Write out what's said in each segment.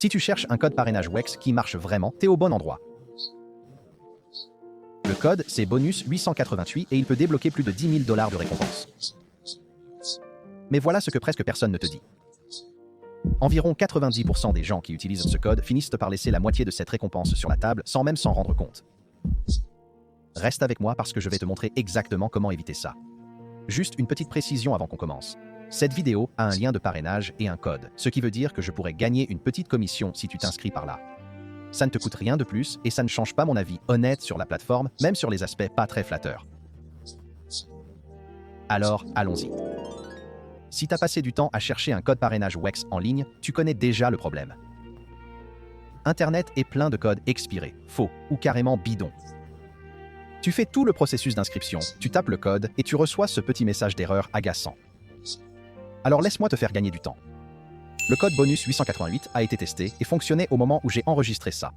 Si tu cherches un code parrainage WEX qui marche vraiment, t'es au bon endroit. Le code, c'est bonus 888 et il peut débloquer plus de 10 000 $ de récompense. Mais voilà ce que presque personne ne te dit. Environ 90% des gens qui utilisent ce code finissent par laisser la moitié de cette récompense sur la table sans même s'en rendre compte. Reste avec moi parce que je vais te montrer exactement comment éviter ça. Juste une petite précision avant qu'on commence. Cette vidéo a un lien de parrainage et un code, ce qui veut dire que je pourrais gagner une petite commission si tu t'inscris par là. Ça ne te coûte rien de plus et ça ne change pas mon avis honnête sur la plateforme, même sur les aspects pas très flatteurs. Alors, allons-y. Si tu as passé du temps à chercher un code parrainage WEX en ligne, tu connais déjà le problème. Internet est plein de codes expirés, faux ou carrément bidons. Tu fais tout le processus d'inscription, tu tapes le code et tu reçois ce petit message d'erreur agaçant. Alors laisse-moi te faire gagner du temps. Le code bonus 888 a été testé et fonctionnait au moment où j'ai enregistré ça.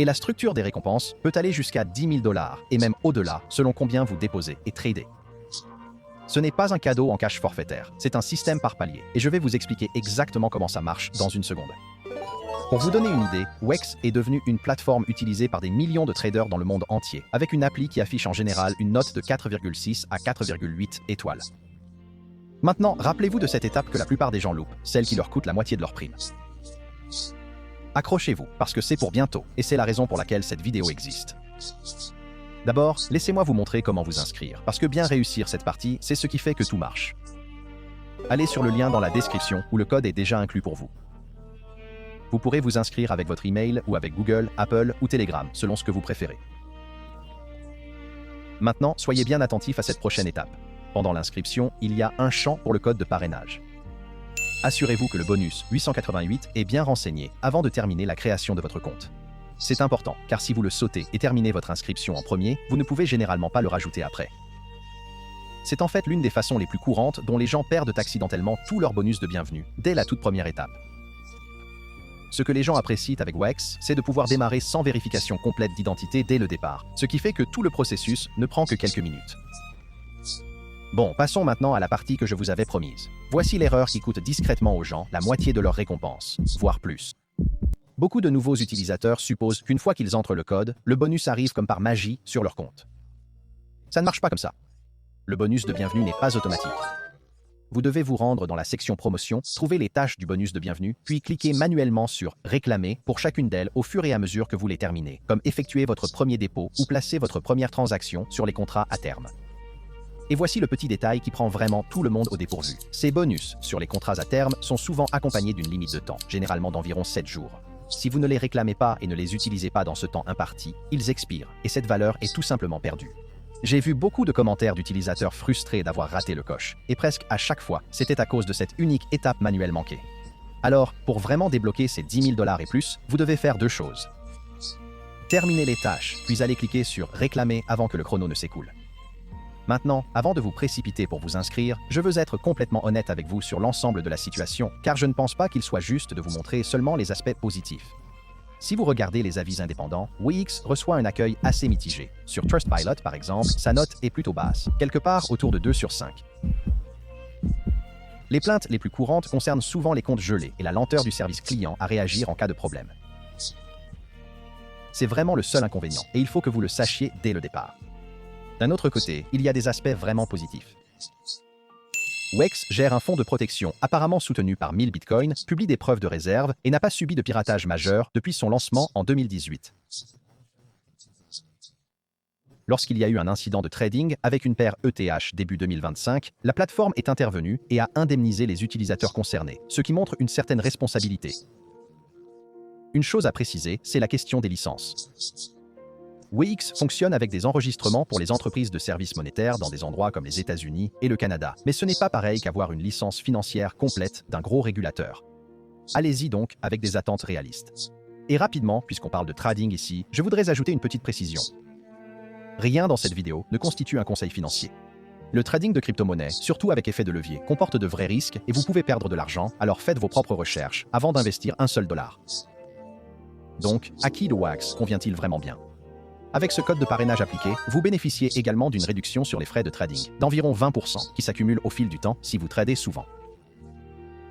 Et la structure des récompenses peut aller jusqu'à 10 000 $ et même au-delà selon combien vous déposez et tradez. Ce n'est pas un cadeau en cash forfaitaire, c'est un système par palier et je vais vous expliquer exactement comment ça marche dans une seconde. Pour vous donner une idée, WEX est devenue une plateforme utilisée par des millions de traders dans le monde entier, avec une appli qui affiche en général une note de 4,6 à 4,8 étoiles. Maintenant, rappelez-vous de cette étape que la plupart des gens loupent, celle qui leur coûte la moitié de leur prime. Accrochez-vous, parce que c'est pour bientôt, et c'est la raison pour laquelle cette vidéo existe. D'abord, laissez-moi vous montrer comment vous inscrire, parce que bien réussir cette partie, c'est ce qui fait que tout marche. Allez sur le lien dans la description où le code est déjà inclus pour vous. Vous pourrez vous inscrire avec votre email ou avec Google, Apple ou Telegram, selon ce que vous préférez. Maintenant, soyez bien attentifs à cette prochaine étape. Pendant l'inscription, il y a un champ pour le code de parrainage. Assurez-vous que le bonus 888 est bien renseigné avant de terminer la création de votre compte. C'est important, car si vous le sautez et terminez votre inscription en premier, vous ne pouvez généralement pas le rajouter après. C'est en fait l'une des façons les plus courantes dont les gens perdent accidentellement tout leur bonus de bienvenue, dès la toute première étape. Ce que les gens apprécient avec WEX, c'est de pouvoir démarrer sans vérification complète d'identité dès le départ, ce qui fait que tout le processus ne prend que quelques minutes. Bon, passons maintenant à la partie que je vous avais promise. Voici l'erreur qui coûte discrètement aux gens la moitié de leur récompense, voire plus. Beaucoup de nouveaux utilisateurs supposent qu'une fois qu'ils entrent le code, le bonus arrive comme par magie sur leur compte. Ça ne marche pas comme ça. Le bonus de bienvenue n'est pas automatique. Vous devez vous rendre dans la section promotion, trouver les tâches du bonus de bienvenue, puis cliquer manuellement sur « Réclamer » pour chacune d'elles au fur et à mesure que vous les terminez, comme effectuer votre premier dépôt ou placer votre première transaction sur les contrats à terme. Et voici le petit détail qui prend vraiment tout le monde au dépourvu. Ces bonus sur les contrats à terme sont souvent accompagnés d'une limite de temps, généralement d'environ 7 jours. Si vous ne les réclamez pas et ne les utilisez pas dans ce temps imparti, ils expirent et cette valeur est tout simplement perdue. J'ai vu beaucoup de commentaires d'utilisateurs frustrés d'avoir raté le coche, et presque à chaque fois, c'était à cause de cette unique étape manuelle manquée. Alors, pour vraiment débloquer ces 10 000 $ et plus, vous devez faire deux choses. Terminez les tâches, puis allez cliquer sur « Réclamer » avant que le chrono ne s'écoule. Maintenant, avant de vous précipiter pour vous inscrire, je veux être complètement honnête avec vous sur l'ensemble de la situation, car je ne pense pas qu'il soit juste de vous montrer seulement les aspects positifs. Si vous regardez les avis indépendants, WEX reçoit un accueil assez mitigé. Sur Trustpilot, par exemple, sa note est plutôt basse, quelque part autour de 2 sur 5. Les plaintes les plus courantes concernent souvent les comptes gelés et la lenteur du service client à réagir en cas de problème. C'est vraiment le seul inconvénient, et il faut que vous le sachiez dès le départ. D'un autre côté, il y a des aspects vraiment positifs. WEX gère un fonds de protection apparemment soutenu par 1000 bitcoins, publie des preuves de réserve et n'a pas subi de piratage majeur depuis son lancement en 2018. Lorsqu'il y a eu un incident de trading avec une paire ETH début 2025, la plateforme est intervenue et a indemnisé les utilisateurs concernés, ce qui montre une certaine responsabilité. Une chose à préciser, c'est la question des licences. WEX fonctionne avec des enregistrements pour les entreprises de services monétaires dans des endroits comme les États-Unis et le Canada, mais ce n'est pas pareil qu'avoir une licence financière complète d'un gros régulateur. Allez-y donc avec des attentes réalistes. Et rapidement, puisqu'on parle de trading ici, je voudrais ajouter une petite précision. Rien dans cette vidéo ne constitue un conseil financier. Le trading de crypto-monnaies, surtout avec effet de levier, comporte de vrais risques et vous pouvez perdre de l'argent, alors faites vos propres recherches avant d'investir un seul dollar. Donc, à qui le WEX convient-il vraiment bien ? Avec ce code de parrainage appliqué, vous bénéficiez également d'une réduction sur les frais de trading, d'environ 20%, qui s'accumule au fil du temps si vous tradez souvent.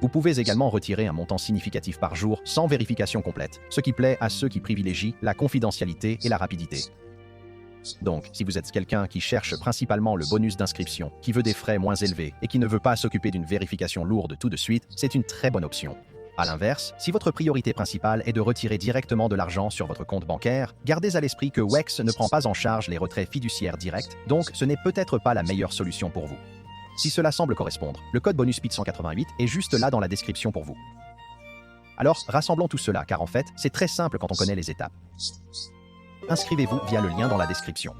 Vous pouvez également retirer un montant significatif par jour sans vérification complète, ce qui plaît à ceux qui privilégient la confidentialité et la rapidité. Donc, si vous êtes quelqu'un qui cherche principalement le bonus d'inscription, qui veut des frais moins élevés et qui ne veut pas s'occuper d'une vérification lourde tout de suite, c'est une très bonne option. A l'inverse, si votre priorité principale est de retirer directement de l'argent sur votre compte bancaire, gardez à l'esprit que WEX ne prend pas en charge les retraits fiduciaires directs, donc ce n'est peut-être pas la meilleure solution pour vous. Si cela semble correspondre, le code bonus PIT 188 est juste là dans la description pour vous. Alors, rassemblons tout cela, car en fait, c'est très simple quand on connaît les étapes. Inscrivez-vous via le lien dans la description.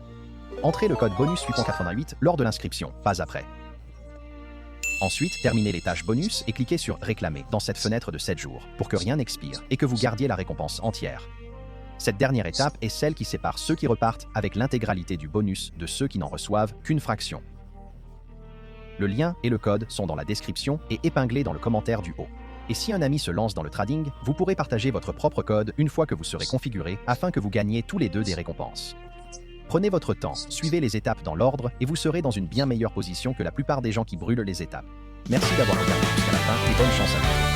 Entrez le code bonus 888 lors de l'inscription, pas après. Ensuite, terminez les tâches bonus et cliquez sur « Réclamer » dans cette fenêtre de 7 jours, pour que rien n'expire et que vous gardiez la récompense entière. Cette dernière étape est celle qui sépare ceux qui repartent avec l'intégralité du bonus de ceux qui n'en reçoivent qu'une fraction. Le lien et le code sont dans la description et épinglés dans le commentaire du haut. Et si un ami se lance dans le trading, vous pourrez partager votre propre code une fois que vous serez configuré afin que vous gagniez tous les deux des récompenses. Prenez votre temps, suivez les étapes dans l'ordre et vous serez dans une bien meilleure position que la plupart des gens qui brûlent les étapes. Merci d'avoir regardé jusqu'à la fin et bonne chance à vous.